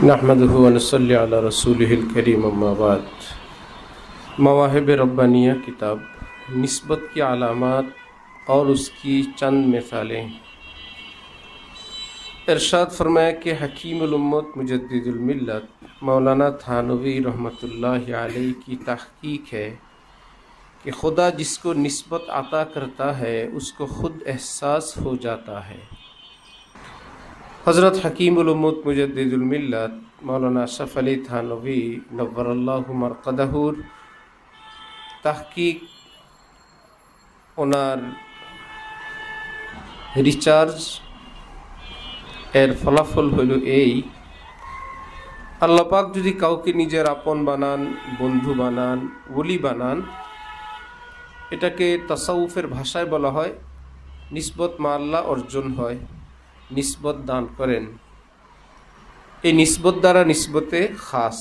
नहमदुहु व नसल्ली अला रसूलिहिल करीम अम्मा बाद। मवाहिब रब्बानिया किताब निस्बत की अलामात और उसकी चंद मिसालें। इरशाद फरमाया कि हकीमुल उम्मत मुजद्दिदुल मिल्लत मौलाना थानवी रहमतुल्लाहि अलैहि की तहकीक है कि खुदा जिसको निस्बत अता करता है उसको खुद एहसास हो जाता है। हज़रत हकीमुल उम्मत मुजद्दिदुल मिल्लत मौलाना अशरफ अली थानवी नव्वरल्लाहु मरक़दहुर तहकीक ओनार रिचार्ज एर फलाफल हইল এই, আল্লাহ পাক যদি কাউকে নিজের আপন বানান, বন্ধু বানান, ওলি বানান, এটাকে তাসাউফের ভাষায় বলা হয় নিসবত মা আল্লাহ অর্জন হয়। নিসবত দান করেন, এই নিসবত দ্বারা নিসবতে খাস।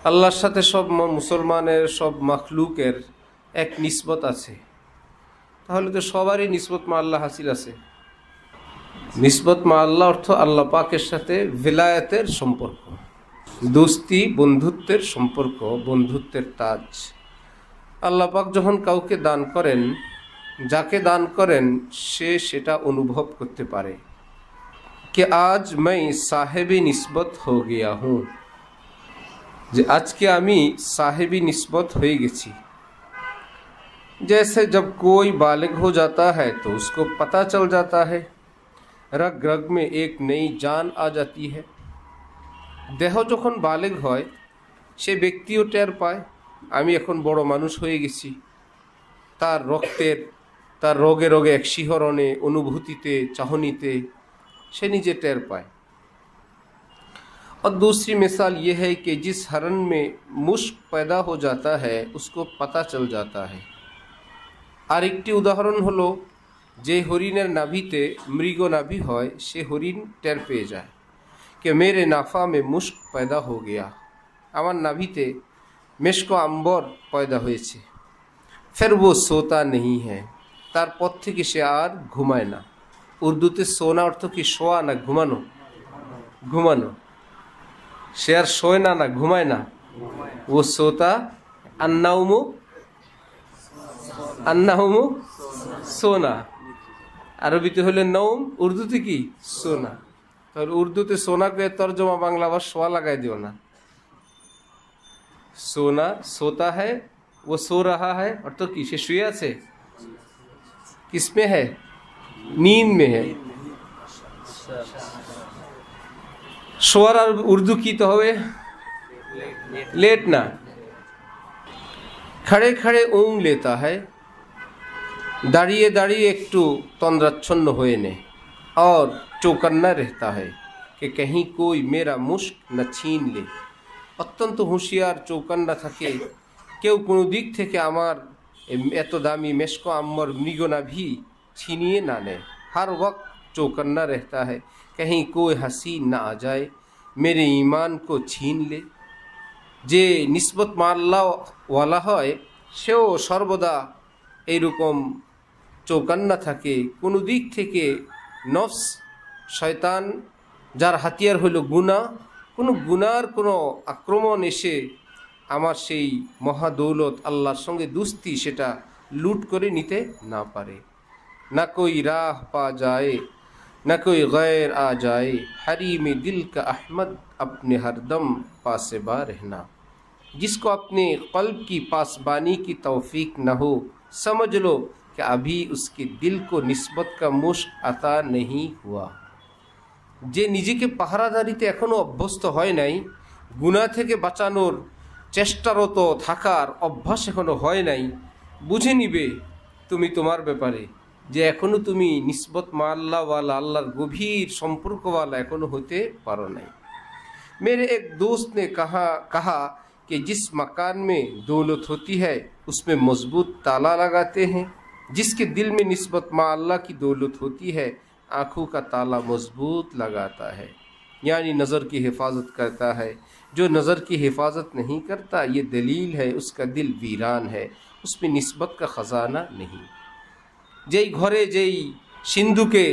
আল্লাহর সাথে সব মুসলমানের সব মাখলুকের এক নিসবত আছে, তাহলে তো সবারই নিসবত মা আল্লাহ হাসিল আছে। নিসবত মা আল্লাহ অর্থ আল্লাহ পাকের সাথে ভিলায়াতের সম্পর্ক, দোস্তি বন্ধুত্বের সম্পর্ক, বন্ধুত্বের তাজ। আল্লাহ পাক যখন কাউকে দান করেন, যাকে দান করেন সে সেটা অনুভব করতে পারে कि आज मैं साहेबी निस्बत हो गया हूँ, যে আজকে আমি साहेबी निस्बत হয়ে গেছি। जैसे जब कोई बालिग हो जाता है तो उसको पता चल जाता है, रग रग में एक नई जान आ जाती है। देह যখন বালিগ হয় সে ব্যক্তিও টের পায় আমি এখন বড় মানুষ হয়ে গেছি। তার রক্তের, তার रोगे रोगे एक শিহরণে, অনুভূতিতে, চাহনিতে से नीचे टेर पाए। और दूसरी मिसाल ये है कि जिस हरन में मुश्क पैदा हो जाता है उसको पता चल जाता है। और एक उदाहरण हलो जे हरिणेर नाभिते मृग नाभि है से हरिण टेर पे जाए कि मेरे नाफा में मुश्क पैदा हो गया, आमार नाभिते मेशको आम्बर पैदा होयेछे। फिर वो सोता नहीं है, तार पर थेके से आर घुमाय ना। उर्दूते सोना अर्थ कि शोया ना घुमानो, घुमानो। से आर शोय ना ना घुमाय ना, वो सोता। अन्नाउमु अन्नाउमु सोना, अरबीते हलो नौम, उर्दूते की सोना। तो उर्दूते सोना के तर्जमा बांग्ला आबार शोया लगाई दिओ ना। सोना सोता है, वो सो रहा है, अर्थ कि से शुए आछे, किसमें है? नींद में है। शोয়ার আর उर्दू की तो হবে लेटना। खड़े खड़े ऊँग लेता है, दाड़िए दाड़िए एकटू तंद्राच्छन्न हुए ने, और चौकन्ना रहता है कि कहीं कोई मेरा मुश्क न छीन ले। अत्यंत हुशियार चौकन्ना থাকে, কেউ কোনো দিক থেকে আমার এত দামি মেশকো আম্মর মৃগনাভি छीनिए ना ले। हर वक्त चौकन्ना रहता है कहीं कोई हसीन ना आ जाए मेरे ईमान को छीन ले। जे निस्बत माल्ला वाला है सेও सर्वदा एरकम चौकन्ना থাকে। কোনো দিক থেকে নফস শয়তান যার হাতিয়ার হলো গুনাহ, কোনো গুনার কোনো আক্রমণ এসে আমার সেই মহাদৌলত আল্লাহর সঙ্গে দুস্তি সেটা লুট করে নিতে না পারে। न कोई राह पा जाए, न कोई गैर आ जाए, हरीम दिल का अहमद अपने हरदम पासबा रहना। जिसको अपने क़ल्ब की पासबानी की तौफीक न हो, समझ लो कि अभी उसके दिल को निस्बत का मुश्क अता नहीं हुआ। जे निजेके पाहारादारिते एखोनो अभ्यस्त हय नाई, गुनाह थेके बाँचानोर चेष्टारत थाकार अभ्यास एखोनो हय नाई, बुझे निबे तुमी तोमार ब्यापारे যে এখনো তুমি নিসবত মা আল্লাহ वाला, अल्लाहर गभीर सम्पर्क वाला एखोनो होते पारो नहीं। मेरे एक दोस्त ने कहा कि जिस मकान में दौलत होती है उसमें मजबूत ताला लगाते हैं, जिसके दिल में निस्बत मा अल्लाह की दौलत होती है आँखों का ताला मजबूत लगाता है, यानी नज़र की हिफाजत करता है। जो नज़र की हिफाजत नहीं करता ये दलील है उसका दिल वीरान है, उसमें निस्बत का ख़जाना नहीं। যেই ঘরে যেই সিন্ধুকে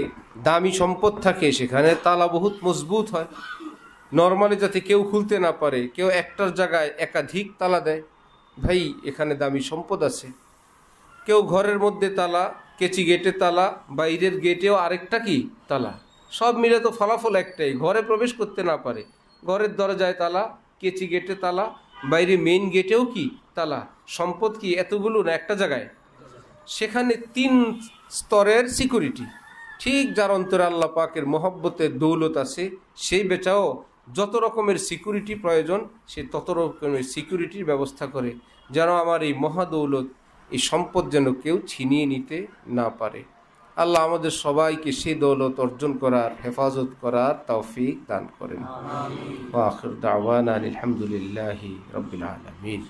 দামি সম্পদ থাকে সেখানে তালা বহুত মজবুত হয়, নর্মালি যাতে কেউ খুলতে না পারে। কেউ একটার জায়গায় একাধিক তালা দেয়, ভাই এখানে দামি সম্পদ আছে। কেউ ঘরের মধ্যে তালা, কেচি গেটে তালা, বাইরের গেটেও আরেকটা কি তালা, সব মিলে তো ফলাফল একটাই, ঘরে প্রবেশ করতে না পারে। ঘরের দরজায় তালা, কেচি গেটে তালা, বাইরে মেইন গেটেও কি তালা। সম্পদ কি এতগুলো না একটা জায়গায়? সেখানে 3 স্তরের সিকিউরিটি। ঠিক যার অন্তরে আল্লাহ পাকের মহব্বতের দৌলত আছে, সেই বেচাও যত রকমের সিকিউরিটি প্রয়োজন সে তত রকমের সিকিউরিটির ব্যবস্থা করে, যেন আমার এই মহাদৌলত, এই সম্পদ যেন কেউ ছিনিয়ে নিতে না পারে। আল্লাহ আমাদের সবাইকে সেই দৌলত অর্জন করার, হেফাজত করার তৌফিক দান করেন। ওয়া আখির দাওয়ানা আলহামদুলিল্লাহি রাব্বিল আলামিন।